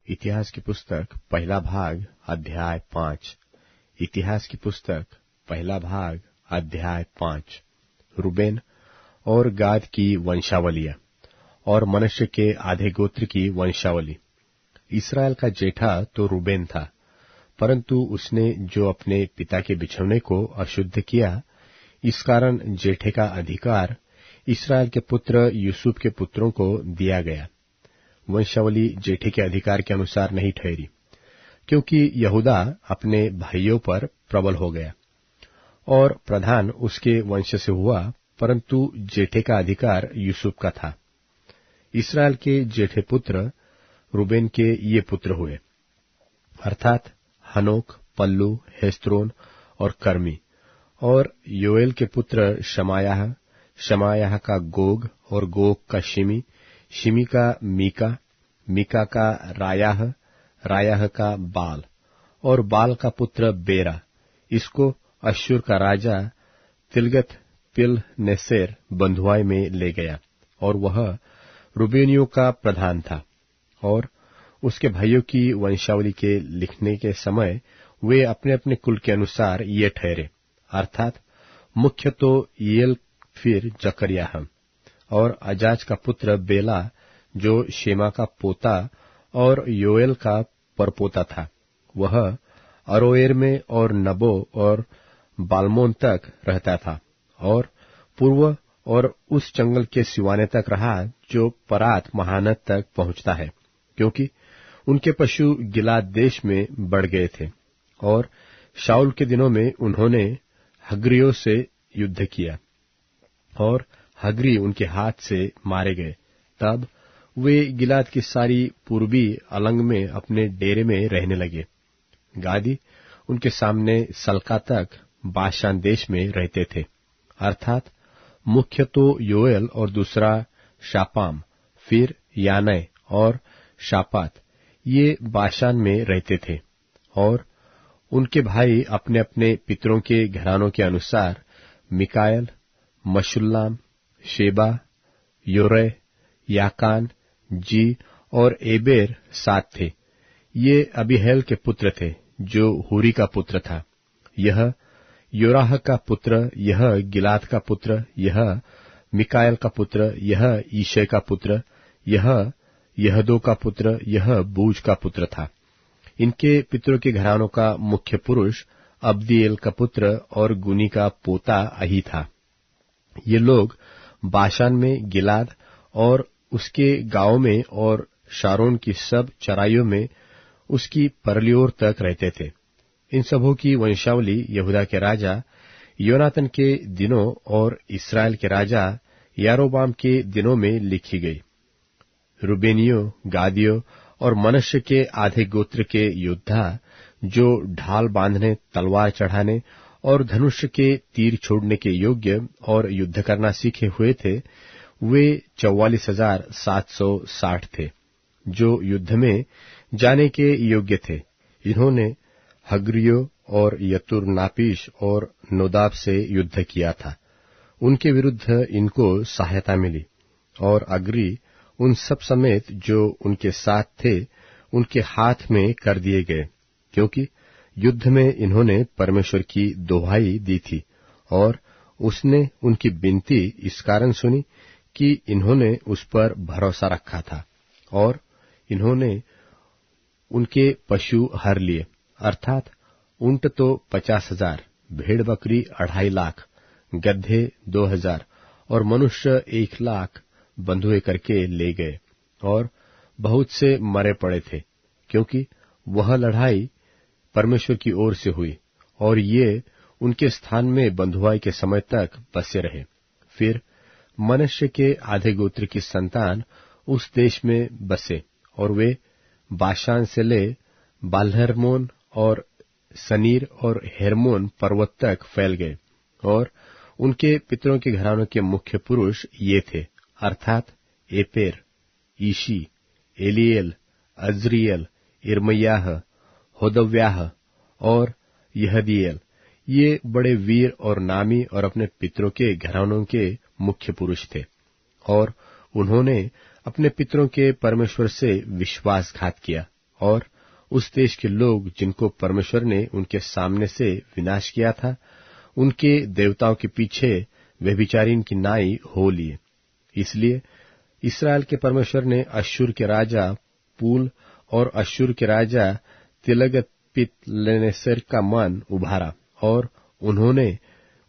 इतिहास की पुस्तक पहला भाग अध्याय 5। इतिहास की पुस्तक पहला भाग अध्याय 5। रूबेन और गाद की वंशावलियां और मनुष्य के आधे गोत्र की वंशावली। इसराइल का जेठा तो रूबेन था, परंतु उसने जो अपने पिता के बिछड़ने को अशुद्ध किया, इस कारण जेठे का अधिकार इसराइल के पुत्र यूसुफ के पुत्रों को दिया गया। वंशावली जेठे के अधिकार के अनुसार नहीं ठहरी, क्योंकि यहूदा अपने भाइयों पर प्रबल हो गया और प्रधान उसके वंश से हुआ, परंतु जेठे का अधिकार यूसुफ का था। इसराइल के जेठे पुत्र रूबेन के ये पुत्र हुए, अर्थात हनोक, पल्लू, हेस्रोन और कर्मी। और योएल के पुत्र शमायाह, शमायाह का गोग और गोग का शिमी, शिमी का मीका, मीका का रायाह, रायाह का बाल और बाल का पुत्र बेरा। इसको अश्शूर का राजा तिलगत पिल नेसेर बंधुआई में ले गया और वह रूबेनियों का प्रधान था। और उसके भाइयों की वंशावली के लिखने के समय वे अपने अपने कुल के अनुसार ये ठहरे, अर्थात मुख्य तो येल, फिर जकरियाह और अजाज का पुत्र बेला, जो शेमा का पोता और योएल का परपोता था। वह अरोएर में और नबो और बालमोन तक रहता था और पूर्व और उस जंगल के सिवाने तक रहा जो परात महानद तक पहुंचता है, क्योंकि उनके पशु गिलाद देश में बढ़ गए थे। और शाऊल के दिनों में उन्होंने हग्रियों से युद्ध किया और हग्री उनके हाथ से मारे गए। तब वे गिलाद की सारी पूर्वी अलंग में अपने डेरे में रहने लगे। गादी उनके सामने सल्का तक बाशान देश में रहते थे, अर्थात मुख्य तो योएल और दूसरा शापाम, फिर यानै और शापात, ये बाशान में रहते थे। और उनके भाई अपने अपने पितरों के घरानों के अनुसार मिकायल, मशुल्लाम, शेबा, योरै, याकान, जी और एबेर 7 थे। ये अबीहैल के पुत्र थे, जो हूरी का पुत्र था। यह योराह का पुत्र, यह गिलाद का पुत्र, यह मिकायल का पुत्र, यह ईशै का पुत्र, यह यहदो का पुत्र, यह बूज का पुत्र था। इनके पितरों के घरानों का मुख्य पुरुष अब्दीएल का पुत्र और गुनी का पोता अही था। ये लोग बाशान में गिलाद और उसके गांवों में और शारोन की सब चराइयों में उसकी परली ओर तक रहते थे। इन सबों की वंशावली यहूदा के राजा योनातन के दिनों और इसराइल के राजा यारोबाम के दिनों में लिखी गई। रूबेनियों, गादियों और मनुष्य के आधे गोत्र के योद्धा, जो ढाल बांधने, तलवार चढ़ाने और धनुष के तीर छोड़ने के योग्य और युद्ध करना सीखे हुए थे, वे 44,760 थे, जो युद्ध में जाने के योग्य थे। इन्होंने हग्रियो और यतुर नापीश और नोदाब से युद्ध किया था। उनके विरुद्ध इनको सहायता मिली और अग्री उन सब समेत जो उनके साथ थे, उनके हाथ में कर दिए गए, क्योंकि युद्ध में इन्होंने परमेश्वर की दोहाई दी थी और उसने उनकी विनती इस कारण सुनी कि इन्होंने उस पर भरोसा रखा था। और इन्होंने उनके पशु हर लिए, अर्थात ऊंट तो 50,000, भेड़ बकरी 2.5 लाख, गड्ढे 2,000 और मनुष्य 1 लाख बंधुए करके ले गए। और बहुत से मरे पड़े थे, क्योंकि वह लड़ाई परमेश्वर की ओर से हुई और ये उनके स्थान में बंधुआई के समय तक बसे रहे। फिर मनुष्य के आधे गोत्र की संतान उस देश में बसे और वे बाशान से ले बाल्हरमोन और सनीर और हेरमोन पर्वत तक फैल गए। और उनके पितरों के घरानों के मुख्य पुरुष ये थे, अर्थात एपेर, ईशी, एलिएल, अज्रियल, इर्मयाह, होदव्याह और यहदीएल। ये बड़े वीर और नामी और अपने पितरों के घरानों के मुख्य पुरुष थे। और उन्होंने अपने पितरों के परमेश्वर से विश्वासघात किया और उस देश के लोग जिनको परमेश्वर ने उनके सामने से विनाश किया था, उनके देवताओं के पीछे व्यभिचारिन की नाई हो लिए। इसलिए इस्राएल के परमेश्वर ने अश्शूर के राजा पूल और अश्शूर के राजा तिलगत्पिलेनेसर का मन उभारा, और उन्होंने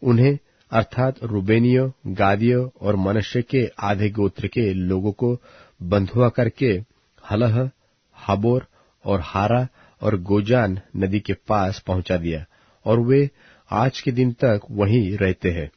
उन्हें अर्थात रूबेनियों, गादियों और मनश्शे के आधे गोत्र के लोगों को बंधुआ करके हलह, हाबोर और हारा और गोजान नदी के पास पहुंचा दिया, और वे आज के दिन तक वहीं रहते हैं।